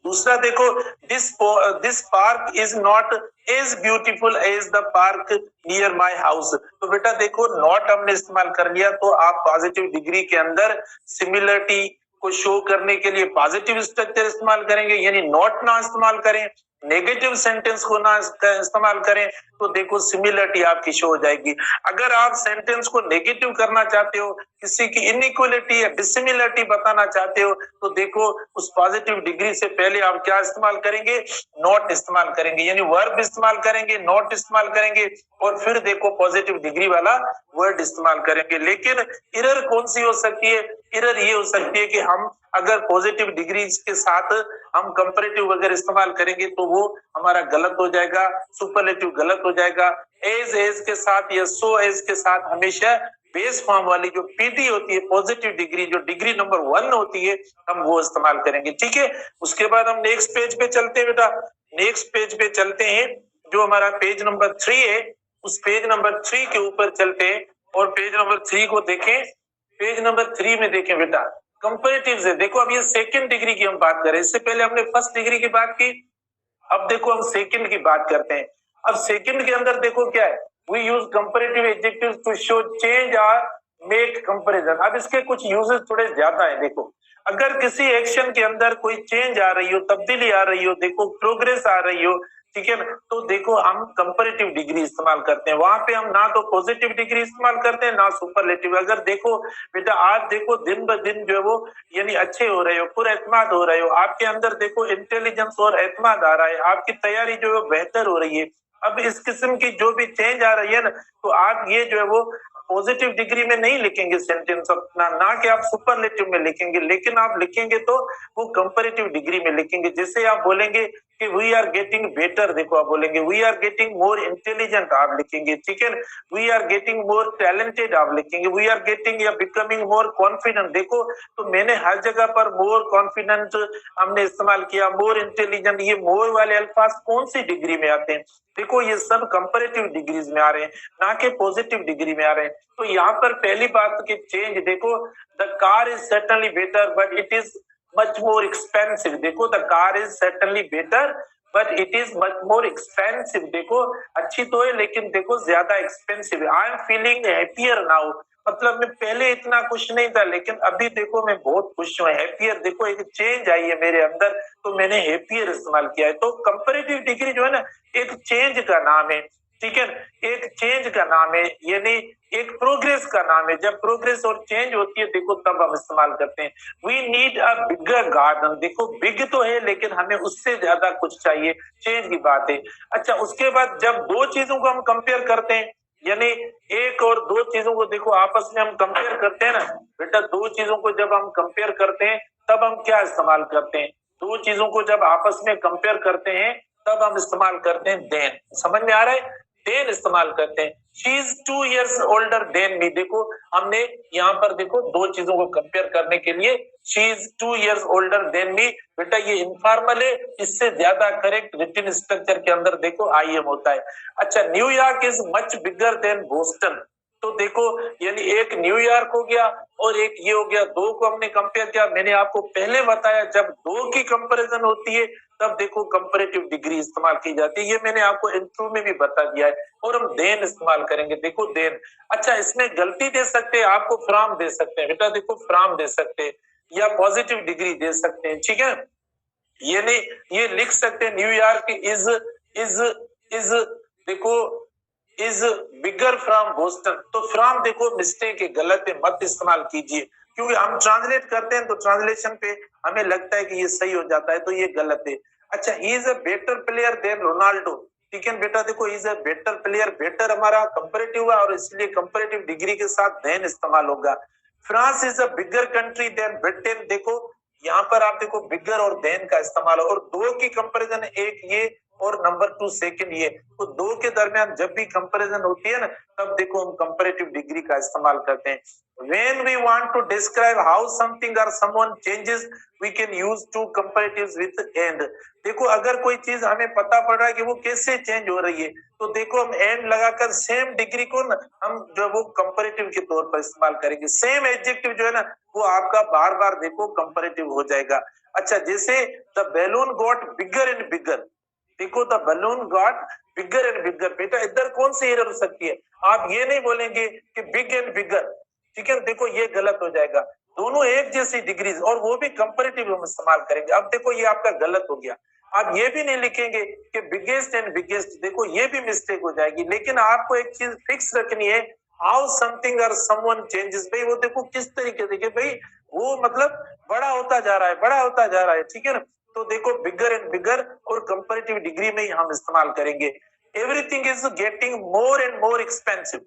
दूसरा देखो, this park is not as beautiful as the park near my house, तो बेटा देखो नॉट हमने इस्तेमाल कर लिया, तो आप पॉजिटिव डिग्री के अंदर सिमिलरिटी को शो करने के लिए पॉजिटिव स्ट्रक्चर इस्तेमाल करेंगे, यानी नॉट ना इस्तेमाल करें, नेगेटिव सेंटेंस को ना इस्तेमाल करें, तो देखो सिमिलरिटी आपकी शो हो जाएगी। अगर आप सेंटेंस को नेगेटिव करना चाहते हो, किसी की इनइक्वलिटी या डिसिमिलरिटी बताना चाहते हो, तो देखो उस पॉजिटिव डिग्री से पहले आप क्या इस्तेमाल करेंगे, नॉट इस्तेमाल करेंगे, यानी वर्ब इस्तेमाल करेंगे, नॉट इस्तेमाल करेंगे, और फिर देखो पॉजिटिव डिग्री वाला वर्ड इस्तेमाल करेंगे। लेकिन एरर कौन सी हो सकती है, एरर ये हो सकती है कि हम अगर पॉजिटिव डिग्री के साथ हम कंपैरेटिव वगैरह इस्तेमाल करेंगे तो वो हमारा गलत हो जाएगा, सुपरलेटिव गलत हो जाएगा। एज के साथ या सो एज के साथ हमेशा बेस फॉर्म वाली जो पीडी होती है, पॉजिटिव डिग्री, जो डिग्री नंबर 1 होती है, हम वो इस्तेमाल करेंगे, ठीक है। उसके बाद हम नेक्स्ट पेज पे चलते हैं बेटा, नेक्स्ट पेज पे चलते हैं, जो हमारा पेज नंबर 3 है, उस पेज नंबर 3 के ऊपर चलते हैं और पेज नंबर 3 को देखें। पेज नंबर 3 में देखें बेटा, कंपैरेटिव से देखो, अब ये सेकंड डिग्री की हम बात करें, इससे पहले हमने फर्स्ट डिग्री की बात की, अब देखो हम सेकंड की बात करते हैं। अब सेकंड के अंदर देखो क्या है, we use comparative adjectives to show change और मेक कंपैरिजन। अब इसके कुछ यूजेस थोड़े ज्यादा है। देखो, अगर किसी एक्शन के अंदर कोई चेंज आ रही हो, तब्दीली आ रही हो, देखो प्रोग्रेस आ रही हो, ठीक है ना, तो देखो हम कंपैरेटिव डिग्री इस्तेमाल करते हैं। वहां पे हम ना तो पॉजिटिव डिग्री इस्तेमाल करते हैं ना सुपरलेटिव। अगर देखो बेटा, आज देखो दिन ब दिन जो है वो यानी अच्छे हो रहे हो, पुरएतमाद हो रहे हो, आपके अंदर देखो इंटेलिजेंस और एतमाद आ रहा है, आपकी तैयारी जो है बेहतर हो रही है। अब इस किस्म की जो भी चेंज आ रही है ना, तो आप ये जो है वो पॉजिटिव डिग्री में नहीं लिखेंगे सेंटेंस अपना, ना कि आप सुपरलेटिव में लिखेंगे, लेकिन आप लिखेंगे तो वो कंपैरेटिव डिग्री में लिखेंगे। जैसे आप बोलेंगे कि वी आर गेटिंग बेटर, देखो आप बोलेंगे we are getting more intelligent, आप लिखेंगे, ठीक है। We are getting more talented, आप लिखेंगे। वी आर गेटिंग या बिकमिंग मोर कॉन्फिडेंट, देखो तो मैंने हर जगह पर मोर कॉन्फिडेंट हमने इस्तेमाल किया, मोर इंटेलिजेंट। ये मोर वाले अल्फाज कौन सी डिग्री में आते हैं? देखो ये सब कंपैरेटिव डिग्रीज में आ रहे हैं, ना कि पॉजिटिव डिग्री में आ रहे हैं। तो यहाँ पर पहली बात की चेंज देखो, the car is certainly better but it is much more expensive, देखो the car is certainly better but it is much more expensive, देखो अच्छी तो है लेकिन देखो ज्यादा एक्सपेंसिव है। I am feeling happier now, मतलब मैं पहले इतना खुश नहीं था लेकिन अभी देखो मैं बहुत खुश हूँ। हैप्पियर, देखो एक चेंज आई है मेरे अंदर तो मैंने हैप्पियर इस्तेमाल किया है। तो कंपैरेटिव डिग्री जो है ना एक चेंज का नाम है, ठीक है, एक चेंज का नाम है, यानी एक प्रोग्रेस का नाम है। जब प्रोग्रेस और चेंज होती है देखो तब हम इस्तेमाल करते हैं। We need a bigger garden, देखो बिग तो है लेकिन हमें उससे ज्यादा कुछ चाहिए, चेंज की बात है। अच्छा, उसके बाद जब दो चीजों को हम कंपेयर करते हैं, यानी एक और दो चीजों को देखो आपस में हम कंपेयर करते हैं ना बेटा, दो चीजों को जब हम कंपेयर करते हैं तब हम क्या इस्तेमाल करते हैं? दो चीजों को जब आपस में कंपेयर करते हैं तब हम इस्तेमाल करते हैं देन, समझ में आ रहा है? देन इस्तेमाल करते हैं। She is 2 years older than me, देखो हमने यहाँ पर देखो दो चीजों को कंपेयर करने के लिए she is 2 years older than me, बेटा ये इनफॉर्मल है, इससे ज्यादा करेक्ट रिटन स्ट्रक्चर के अंदर देखो आई एम होता है। अच्छा, New York is much bigger than Boston, तो देखो यानी एक न्यूयॉर्क हो गया और एक ये हो गया, दो को हमने कंपेयर किया। मैंने आपको पहले बताया जब दो की कंपैरिजन होती है तब देखो कंपैरेटिव डिग्री इस्तेमाल की जाती है, ये मैंने आपको इंट्रो में भी बता दिया है। और हम देन इस्तेमाल करेंगे, देखो देन। अच्छा, इसमें गलती दे सकते हैं, आपको फ्रॉम दे सकते हैं बेटा, देखो फ्रॉम दे सकते हैं या पॉजिटिव डिग्री दे सकते हैं, ठीक है। ये नहीं, ये लिख सकते हैं न्यूयॉर्क इज देखो इज बिगर फ्रॉम बोस्टन, तो फ्रॉम देखो मिस्टेक है, गलत है, मत इस्तेमाल कीजिए, क्योंकि हम ट्रांसलेट करते हैं तो ट्रांसलेशन पे हमें लगता है कि ये सही हो जाता है, तो ये गलत है। अच्छा, he is a better player than Ronaldo, ठीक है बेटा, देखो he is a better player, better हमारा कंपैरेटिव हुआ और इसलिए कंपैरेटिव डिग्री के साथ देन इस्तेमाल होगा। France is a bigger country than Britain, देखो यहाँ पर आप देखो बिगर और देन का इस्तेमाल, और दो की कंपैरिजन, एक ये और नंबर 2 सेकंड ये, तो दो के दरमियान जब भी कंपैरिजन होती है ना तब देखो हम कंपैरेटिव डिग्री का इस्तेमाल करते हैं। When we want to describe how something or someone changes, we can use two comparatives with and, देखो अगर कोई चीज हमें पता पड़ रहा है कि वो कैसे चेंज हो रही है तो देखो हम एंड लगाकर सेम डिग्री को ना हम जो वो कंपैरेटिव के तौर पर इस्तेमाल करेंगे। सेम एडजेक्टिव जो है ना वो आपका बार बार देखो कंपैरेटिव हो जाएगा। अच्छा, जैसे the balloon got bigger and bigger, देखो the balloon got bigger and bigger, बेटा इधर कौन सी एरर हो सकती है? आप ये नहीं बोलेंगे कि बिग एंड बिगर, ठीक है, देखो ये गलत हो जाएगा। दोनों एक जैसी डिग्रीज और वो भी कंपैरेटिव हम इस्तेमाल करेंगे। अब देखो ये आपका गलत हो गया। आप ये भी नहीं लिखेंगे कि बिगेस्ट एंड बिगेस्ट, देखो ये भी मिस्टेक हो जाएगी। लेकिन आपको एक चीज फिक्स रखनी है, हाउ समथिंग और समवन चेंजेस, भाई वो देखो किस तरीके से, भाई वो मतलब बड़ा होता जा रहा है, बड़ा होता जा रहा है, ठीक है ना। तो देखो बिगर एंड बिगर और कंपैरेटिव डिग्री में ही हम इस्तेमाल करेंगे। Everything is getting more and more expensive,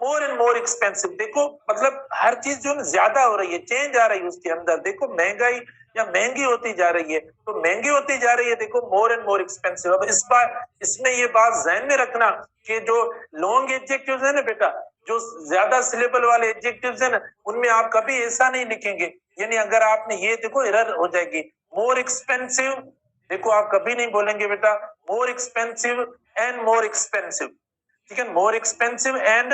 more and more expensive, देखो मतलब हर चीज जो ज्यादा हो रही है, चेंज आ रही है उसके अंदर, देखो महंगाई या महंगी होती जा रही है, तो महंगी होती जा रही है, देखो मोर एंड मोर एक्सपेंसिव। अब इस बार इसमें ये बात ध्यान में रखना कि जो लॉन्ग एडजेक्टिव्स है ना बेटा, जो ज्यादा सिलेबल वाले एडजेक्टिव्स है ना, उनमें आप कभी ऐसा नहीं लिखेंगे, यानी अगर आपने ये देखो एरर हो जाएगी। मोर एक्सपेंसिव, देखो आप कभी नहीं बोलेंगे बेटा more expensive and more expensive, ठीक है, more expensive and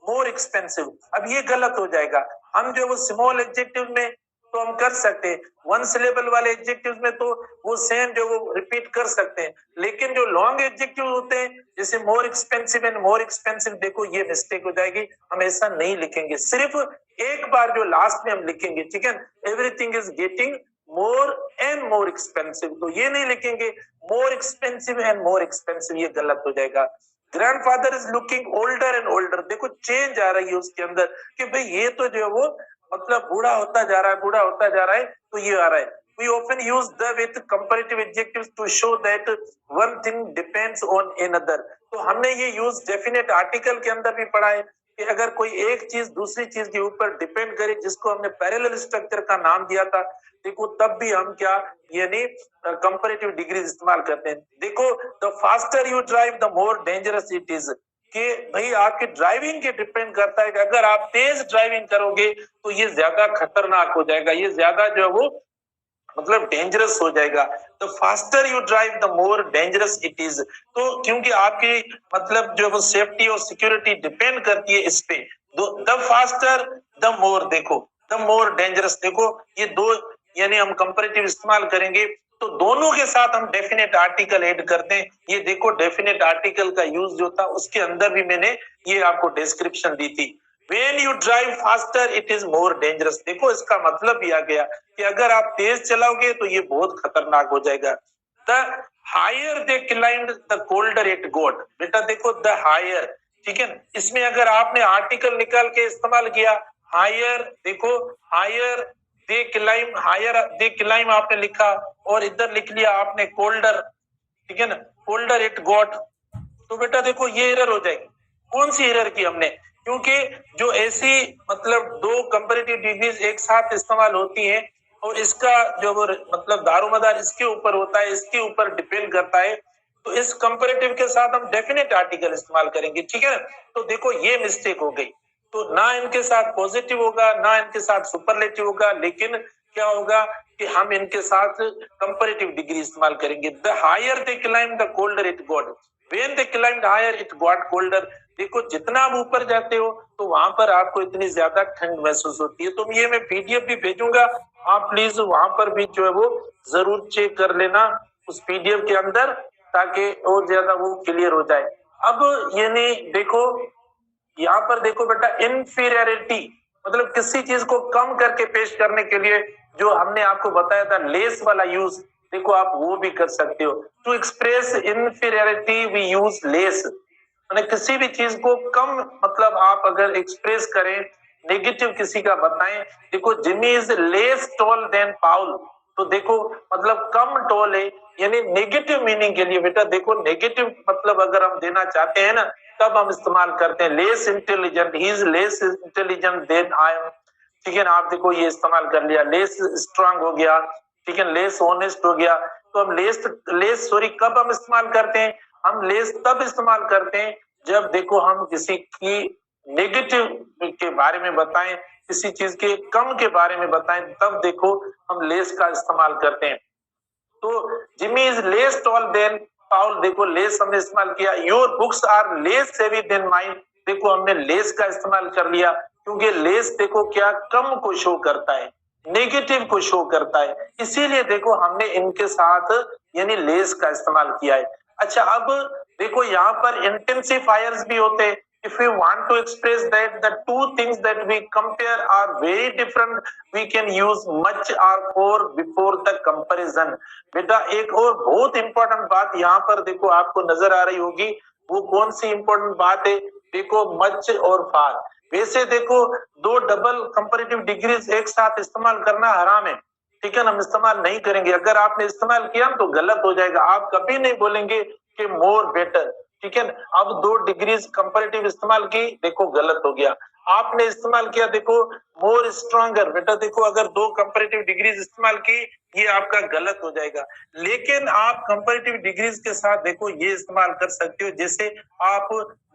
more expensive, अब ये गलत हो जाएगा। हम जो वो स्मॉल एडजेक्टिव में तो हम कर सकते हैं, वन सिलेबल वाले एडजेक्टिव में तो वो सेम जो वो रिपीट कर सकते हैं, लेकिन जो लॉन्ग एडजेक्टिव होते हैं जैसे more expensive and more expensive, देखो ये मिस्टेक हो जाएगी, हम ऐसा नहीं लिखेंगे, सिर्फ एक बार जो लास्ट में हम लिखेंगे, ठीक है, everything is getting more and more expensive, तो ये नहीं लिखेंगे more expensive and more expensive, ये गलत हो जाएगा। Grandfather is looking older and older, देखो चेंज आ रही है उसके अंदर कि भाई ये तो जो है वो मतलब बूढ़ा होता जा रहा है, बूढ़ा होता जा रहा है, तो ये आ रहा है। We often use the with comparative adjectives to show that one thing depends on another, तो हमने ये यूज डेफिनेट आर्टिकल के अंदर भी पढ़ा है, कि अगर कोई एक चीज दूसरी चीज के ऊपर डिपेंड करे, जिसको हमने पैरेलल स्ट्रक्चर का नाम दिया था, देखो तब भी हम क्या यानी कंपैरेटिव डिग्रीज इस्तेमाल करते हैं। देखो the faster you drive the more dangerous it is, कि भाई आपकी ड्राइविंग के डिपेंड करता है कि अगर आप तेज ड्राइविंग करोगे तो ये ज्यादा खतरनाक हो जाएगा, ये ज्यादा जो है वो मतलब डेंजरस हो जाएगा। The faster you drive the more dangerous it is, तो क्योंकि आपकी मतलब जो वो सेफ्टी और सिक्योरिटी डिपेंड करती है इस पे। द फास्टर द मोर, देखो द मोर डेंजरस, देखो ये दो यानी हम कंपैरेटिव इस्तेमाल करेंगे तो दोनों के साथ हम डेफिनेट आर्टिकल ऐड करते हैं। ये देखो डेफिनेट आर्टिकल का यूज जो था उसके अंदर भी मैंने ये आपको डिस्क्रिप्शन दी थी। When you drive faster, it is more dangerous. देखो इसका मतलब भी आ गया कि अगर आप तेज चलाओगे तो ये बहुत खतरनाक हो जाएगा। The higher they climbed, the colder it got. बेटा देखो the higher, ठीक है, इसमें अगर आपने आर्टिकल निकाल के इस्तेमाल किया higher, देखो higher they climb, higher they climb आपने लिखा और इधर लिख लिया आपने colder, ठीक है ना, colder it got, तो बेटा देखो ये एरर हो जाएगी। कौन सी एरर की हमने, क्योंकि जो ऐसी मतलब दो कंपैरेटिव डिग्रीज एक साथ इस्तेमाल होती हैं और इसका जो वो मतलब दारोमदार इसके ऊपर होता है, इसके ऊपर डिपेंड करता है, तो इस कंपैरेटिव के साथ हम डेफिनेट आर्टिकल इस्तेमाल करेंगे, ठीक है। तो देखो ये मिस्टेक हो गई, तो ना इनके साथ पॉजिटिव होगा ना इनके साथ सुपरलेटिव होगा, लेकिन क्या होगा कि हम इनके साथ कंपैरेटिव डिग्री इस्तेमाल करेंगे। The higher they climb the colder it got, when they climbed higher it got colder. देखो जितना आप ऊपर जाते हो तो वहां पर आपको इतनी ज्यादा ठंड महसूस होती है। तो ये मैं पीडीएफ भी भेजूंगा, आप प्लीज वहां पर भी जो है वो जरूर चेक कर लेना उस पीडीएफ के अंदर, ताकि और ज्यादा वो क्लियर हो जाए। अब यानी देखो यहाँ पर देखो बेटा इंफीरियरिटी मतलब किसी चीज को कम करके पेश करने के लिए जो हमने आपको बताया था लेस वाला यूज, देखो आप वो भी कर सकते हो। To express inferiority we use less, मैंने किसी भी चीज को कम मतलब आप अगर एक्सप्रेस करें नेगेटिव किसी का बताएं, देखो Jimmy is less tall than Paul, तो देखो मतलब कम टॉल है, यानी नेगेटिव मीनिंग के लिए बेटा देखो नेगेटिव मतलब अगर हम देना चाहते हैं ना तब हम इस्तेमाल करते हैं less intelligent, he is less intelligent than I am, ठीक है ना। आप देखो ये इस्तेमाल कर लिया, लेस स्ट्रांग हो गया, ठीक है, लेस ऑनेस्ट हो गया। तो हम लेस सॉरी कब हम इस्तेमाल करते हैं, हम लेस तब इस्तेमाल करते हैं जब देखो हम किसी की नेगेटिव के बारे में बताएं, किसी चीज के कम के बारे में बताएं, तब देखो हम लेस का इस्तेमाल करते हैं। तो Jimmy is less tall than Paul, देखो लेस हमने इस्तेमाल किया। Your books are less heavy than mine, देखो हमने लेस का इस्तेमाल कर लिया क्योंकि लेस देखो क्या कम को शो करता है, नेगेटिव को शो करता है, इसीलिए देखो हमने इनके साथ यानी लेस का इस्तेमाल किया है। अच्छा अब देखो यहाँ पर इंटेंसिफायर्स भी होते हैं। If we want to express that the two things that we compare are very different, we can use much or for before the comparison। बेटा एक और बहुत इंपॉर्टेंट बात यहाँ पर देखो आपको नजर आ रही होगी, वो कौन सी इंपॉर्टेंट बात है, देखो मच और फार। वैसे देखो दो डबल कंपैरेटिव डिग्रीज एक साथ इस्तेमाल करना हराम है, ठीक है ना, हम इस्तेमाल नहीं करेंगे। अगर आपने इस्तेमाल किया तो गलत हो जाएगा, आप कभी नहीं बोलेंगे कि मोर बेटर, ठीक है। अब दो डिग्रीज कंपैरेटिव इस्तेमाल की, देखो गलत हो गया। आपने इस्तेमाल किया देखो मोर स्ट्रॉन्गर, बेटा देखो अगर दो कंपैरेटिव डिग्रीज इस्तेमाल की ये आपका गलत हो जाएगा। लेकिन आप कंपैरेटिव डिग्रीज के साथ देखो ये इस्तेमाल कर सकते हो, जैसे आप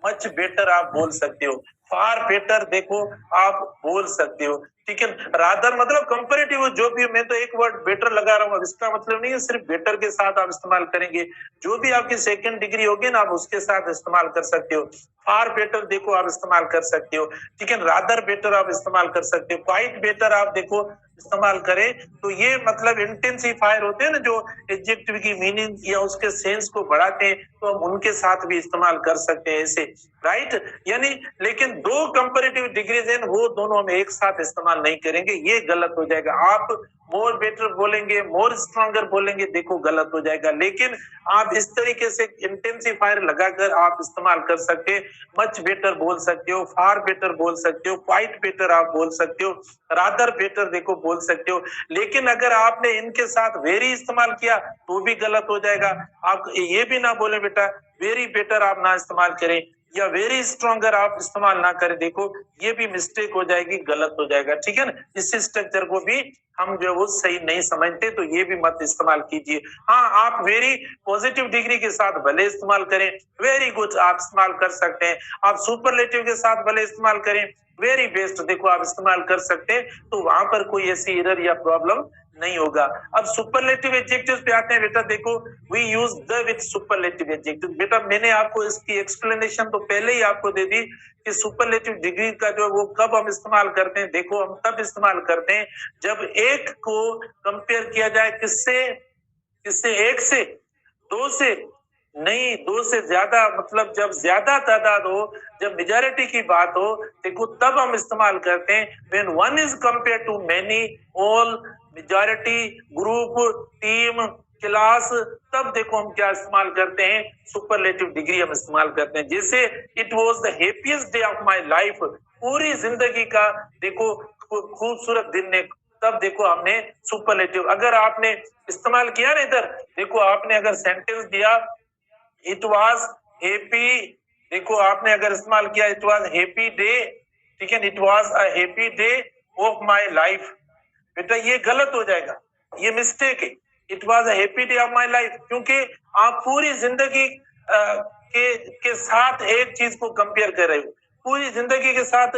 मच बेटर आप बोल सकते हो, फार बेटर देखो आप बोल सकते हो, ठीक है। रादर मतलब कंपैरेटिव जो भी, मैं तो एक वर्ड बेटर लगा रहा हूँ, इसका मतलब नहीं है सिर्फ बेटर के साथ आप इस्तेमाल करेंगे, जो भी आपकी सेकंड डिग्री होगी ना आप उसके साथ इस्तेमाल कर सकते हो। फार बेटर देखो आप इस्तेमाल कर सकते हो, ठीक है। रादर बेटर आप इस्तेमाल कर सकते हो, क्वाइट बेटर आप देखो इस्तेमाल करें। तो ये मतलब इंटेंसिफायर होते हैं ना जो एडजेक्टिव की मीनिंग या उसके सेंस को बढ़ाते हैं, तो हम उनके साथ भी इस्तेमाल कर सकते हैं ऐसे, राइट। यानी लेकिन दो कंपैरेटिव डिग्रीज हैं वो दोनों हम एक साथ इस्तेमाल नहीं करेंगे, ये गलत हो जाएगा। आप मोर बेटर बोलेंगे, मोर स्ट्रॉन्गर बोलेंगे, देखो गलत हो जाएगा। लेकिन आप इस तरीके से इंटेंसिफायर लगाकर आप इस्तेमाल कर सकते हैं, मच बेटर बोल सकते हो, फार बेटर बोल सकते हो, क्वाइट बेटर आप बोल सकते हो, रादर बेटर देखो बोल सकते हो। लेकिन अगर आपने इनके साथ वेरी इस्तेमाल किया तो भी गलत हो जाएगा। आप ये भी ना बोले बेटा वेरी बेटर आप ना इस्तेमाल करें, या वेरी स्ट्रॉन्ग अगर आप इस्तेमाल ना करें, देखो ये भी मिस्टेक हो जाएगी, गलत हो जाएगा, ठीक है ना। इस स्ट्रक्चर को भी हम जो है वो सही नहीं समझते, तो ये भी मत इस्तेमाल कीजिए। हाँ, आप वेरी पॉजिटिव डिग्री के साथ भले इस्तेमाल करें, वेरी गुड आप इस्तेमाल कर सकते हैं। आप सुपरलेटिव के साथ भले इस्तेमाल करें, वेरी बेस्ट देखो आप इस्तेमाल कर सकते हैं, तो वहां पर कोई ऐसी एरर या प्रॉब्लम नहीं होगा। अब सुपरलेटिव एडजेक्टिव्स पे आते हैं बेटा। देखो we use the with superlative adjective. बेटा मैंने आपको इसकी एक्सप्लेनेशन तो पहले ही आपको दे दी कि सुपरलेटिव डिग्री का जो वो कब हम इस्तेमाल करते हैं। देखो हम तब इस्तेमाल करते हैं जब एक को कंपेयर किया जाए किससे, एक से, दो से नहीं, दो से ज्यादा, मतलब जब ज्यादा तादाद हो, जब मेजॉरिटी की बात हो, देखो तब हम इस्तेमाल करते हैं। When one is compare to many, all, majority, group, team, class, तब देखो हम क्या इस्तेमाल करते हैं, सुपरलेटिव डिग्री हम इस्तेमाल करते हैं। जैसे it was the happiest day of my life, पूरी जिंदगी का देखो खूबसूरत दिन ने, तब देखो हमने सुपरलेटिव। अगर आपने इस्तेमाल किया ना इधर, देखो आपने अगर सेंटेंस दिया इट वाज हैप्पी, देखो आपने अगर इस्तेमाल किया इट वाज हैप्पी डे, ठीक है, it was a happy day of my life, बेटा ये गलत हो जाएगा, ये मिस्टेक है। It was a happy day of my life, क्योंकि आप पूरी जिंदगी के साथ एक चीज को कंपेयर कर रहे हो, पूरी जिंदगी के साथ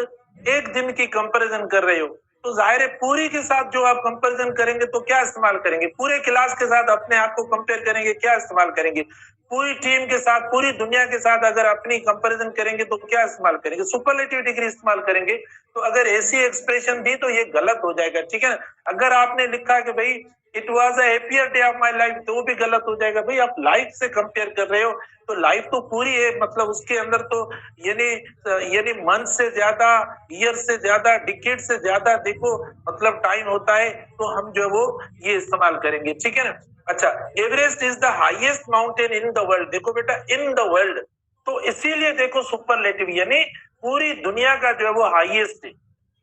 एक दिन की कंपैरिजन कर रहे हो, तो जाहिर है पूरी के साथ जो आप कंपैरिजन करेंगे तो क्या इस्तेमाल करेंगे, पूरे क्लास के साथ अपने आप को कंपेयर करेंगे, क्या इस्तेमाल करेंगे, पूरी टीम के साथ, पूरी दुनिया के साथ अगर अपनी कंपैरिजन करेंगे तो क्या इस्तेमाल करेंगे, सुपरलेटिव डिग्री इस्तेमाल करेंगे। तो अगर ऐसी एक्सप्रेशन दी तो ये गलत हो जाएगा, ठीक है ना। अगर आपने लिखा कि भाई it was a happier day of my life, तो वो भी गलत हो जाएगा। भाई आप लाइफ से कंपेयर कर रहे हो, तो लाइफ तो पूरी है, मतलब उसके अंदर तो यानी मंथ से ज्यादा, ईयर से ज्यादा, डिकेड से ज्यादा देखो मतलब टाइम होता है, तो हम जो है वो ये इस्तेमाल करेंगे, ठीक है ना। अच्छा, Everest is the highest mountain in the world, देखो बेटा इन द वर्ल्ड, तो इसीलिए देखो सुपरलेटिव यानी पूरी दुनिया का जो है वो हाईएस्ट है,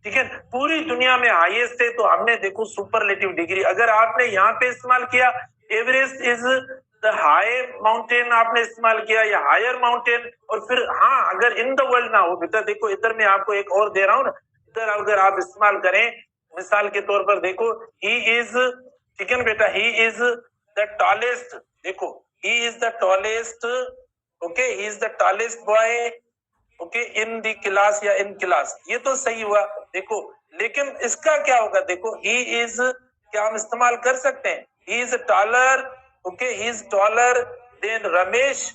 ठीक है, पूरी दुनिया में हाईएस्ट है, तो हमने देखो सुपरलेटिव डिग्री। अगर आपने यहाँ पे इस्तेमाल किया Everest is the high mountain, आपने इस्तेमाल किया या हायर माउंटेन, और फिर हाँ अगर इन द वर्ल्ड ना हो, बेटा देखो इधर मैं आपको एक और दे रहा हूँ ना, इधर अगर आप इस्तेमाल करें मिसाल के तौर पर, देखो ही इज, ठीक है ना बेटा, ही इज द टॉलेस्ट, देखो he is the tallest, okay, he is the tallest boy, okay, in the class या इन क्लास, ये तो सही हुआ। देखो लेकिन इसका क्या होगा, देखो ही इज क्या हम इस्तेमाल कर सकते हैं, he is taller, okay, he is taller than Ramesh,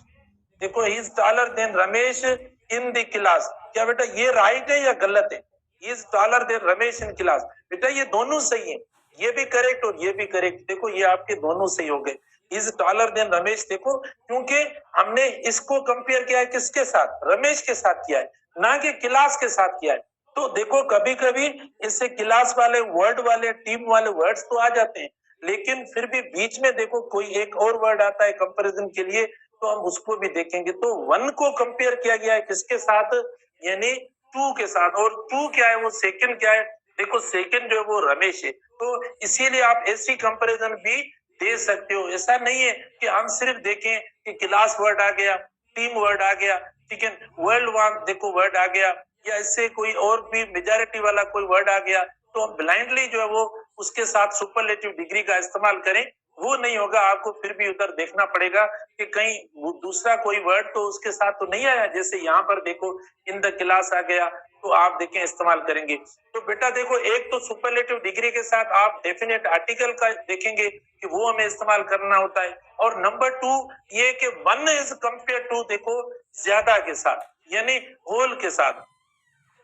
देखो he is taller than Ramesh in the class, क्या बेटा ये राइट है या गलत है, he is taller than Ramesh in class, बेटा ये दोनों सही है, ये भी करेक्ट और ये भी करेक्ट, देखो ये आपके दोनों सही हो गए, इज टॉलर देन रमेश, देखो क्योंकि हमने इसको कंपेयर किया है किसके साथ, रमेश के साथ किया है, ना कि क्लास के साथ किया है। तो देखो कभी कभी इससे क्लास वाले वर्ड वाले टीम वाले वर्ड्स तो आ जाते हैं, लेकिन फिर भी बीच में देखो कोई एक और वर्ड आता है कंपैरिजन के लिए, तो हम उसको भी देखेंगे। तो वन को कंपेयर किया गया है किसके साथ, यानी टू के साथ, और टू क्या है वो सेकंड क्या है, देखो सेकंड जो है वो रमेश है, तो इसीलिए आप ऐसी कंपैरिजन भी दे सकते हो। ऐसा नहीं है कि हम सिर्फ देखें कि क्लास वर्ड आ गया, टीम वर्ड आ गया, ठीक है, वर्ल्ड वन देखो वर्ड आ गया, या इससे कोई और भी मेजॉरिटी वाला कोई वर्ड आ गया, तो हम ब्लाइंडली जो है वो उसके साथ सुपरलेटिव डिग्री का इस्तेमाल करें, वो नहीं होगा। आपको फिर भी उधर देखना पड़ेगा कि कहीं दूसरा कोई वर्ड तो उसके साथ तो नहीं आया, जैसे यहाँ पर देखो इन द क्लास आ गया, तो आप देखें इस्तेमाल करेंगे। तो बेटा देखो एक तो सुपरलेटिव डिग्री के साथ आप डेफिनेट आर्टिकल का देखेंगे कि वो हमें इस्तेमाल करना होता है, और नंबर टू ये कि वन इज कंपेयर टू देखो ज्यादा के साथ, यानी होल के साथ,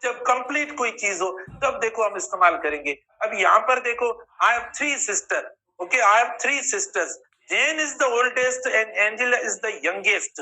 जब कंप्लीट कोई चीज हो तब देखो हम इस्तेमाल करेंगे। अब यहाँ पर देखो I have three sister, okay, I have three sisters, Jane is the oldest and Angela is the youngest,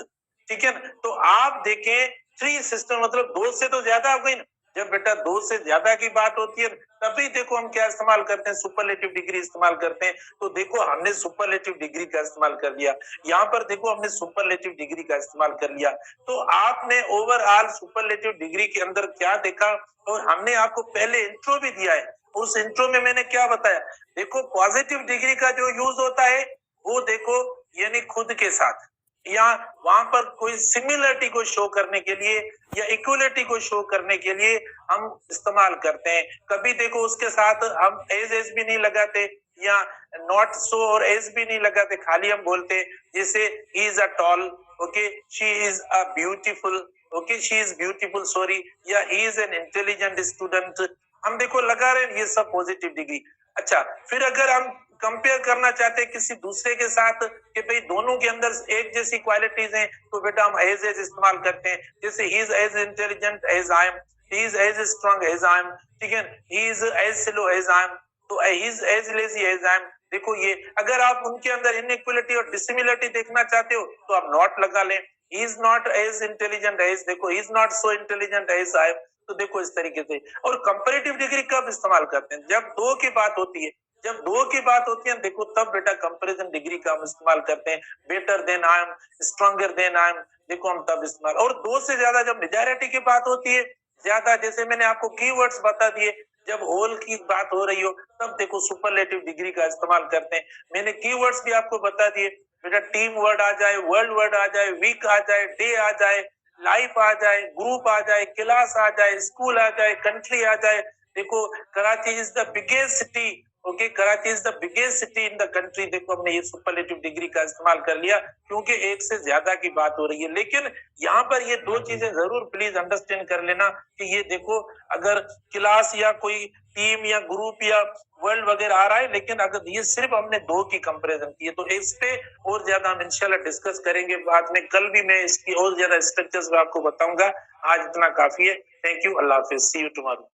ठीक है ना। तो आप देखें थ्री सिस्टर मतलब दो से तो ज्यादा हो गई ना, जब बेटा दो से ज्यादा की बात होती है तभी देखो हम क्या इस्तेमाल करते हैं, सुपरलेटिव डिग्री इस्तेमाल करते हैं। तो देखो हमने सुपरलेटिव डिग्री का इस्तेमाल कर लिया, यहाँ पर देखो हमने सुपरलेटिव डिग्री का इस्तेमाल कर लिया। तो आपने ओवरऑल सुपरलेटिव डिग्री के अंदर क्या देखा, और हमने आपको पहले इंट्रो भी दिया है, उस इंट्रो में मैंने क्या बताया, देखो पॉजिटिव डिग्री का जो यूज होता है वो देखो यानी खुद के साथ, या वहां पर कोई सिमिलरिटी को शो करने के लिए या इक्वलिटी को शो करने के लिए हम इस्तेमाल करते हैं। कभी देखो उसके साथ हम एज भी नहीं लगाते या नॉट सो और एज भी नहीं लगाते, खाली हम बोलते हैं जैसे he is a tall, okay, she is a beautiful, okay, she is beautiful, sorry, या he is an intelligent student, हम देखो लगा रहे हैं, ये सब पॉजिटिव डिग्री। अच्छा, फिर अगर हम कंपेयर करना चाहते हैं किसी दूसरे के साथ कि भाई दोनों के अंदर एक जैसी क्वालिटीज हैं, तो बेटा हम एज इस्तेमाल करते हैं, जैसे he is as intelligent as I am, he is as strong as I am, ठीक है, he is as slow as I am, तो he is as lazy as I am. देखो ये अगर आप उनके अंदर इनइक्वालिटी और डिसिमिलरिटी देखना चाहते हो तो आप नॉट लगा लें, he is not as intelligent as, देखो he is not so intelligent as I am, तो देखो इस तरीके से। और कंपैरेटिव डिग्री कब इस्तेमाल करते हैं? जब दो की बात होती है, जब दो की बात होती है देखो तब बेटा कंपैरिजन डिग्री का हम इस्तेमाल करते हैं। Better than I am, stronger than I am, देखो हम तब इस्तेमाल। और दो से ज्यादा जब मेजॉरिटी की बात होती है, ज्यादा, जैसे मैंने आपको कीवर्ड्स बता दिए, जब होल की बात हो रही हो तब देखो सुपरलेटिव डिग्री का इस्तेमाल करते हैं। मैंने कीवर्ड्स भी आपको बता दिए, बेटा टीम वर्ड आ जाए, वर्ल्ड वर्ड आ जाए, वीक आ जाए, डे आ जाए, लाइफ आ जाए, ग्रुप आ जाए, क्लास आ जाए, स्कूल आ जाए, कंट्री आ जाए। देखो Karachi is the biggest city, okay, Karachi is the biggest city in the country, देखो हमने ये सुपरलेटिव डिग्री का इस्तेमाल कर लिया क्योंकि एक से ज्यादा की बात हो रही है। लेकिन यहाँ पर ये दो चीजें जरूर प्लीज अंडरस्टैंड कर लेना कि ये देखो अगर क्लास या कोई टीम या ग्रुप या वर्ल्ड वगैरह आ रहा है, लेकिन अगर ये सिर्फ हमने दो की कंपैरिजन की है, तो इस पे और ज्यादा हम इंशाल्लाह डिस्कस करेंगे बाद में। कल भी मैं इसकी और ज्यादा स्ट्रक्चर्स आपको बताऊंगा। आज इतना काफी है। थैंक यू, अल्लाह हाफिज, सी यू टुमारो।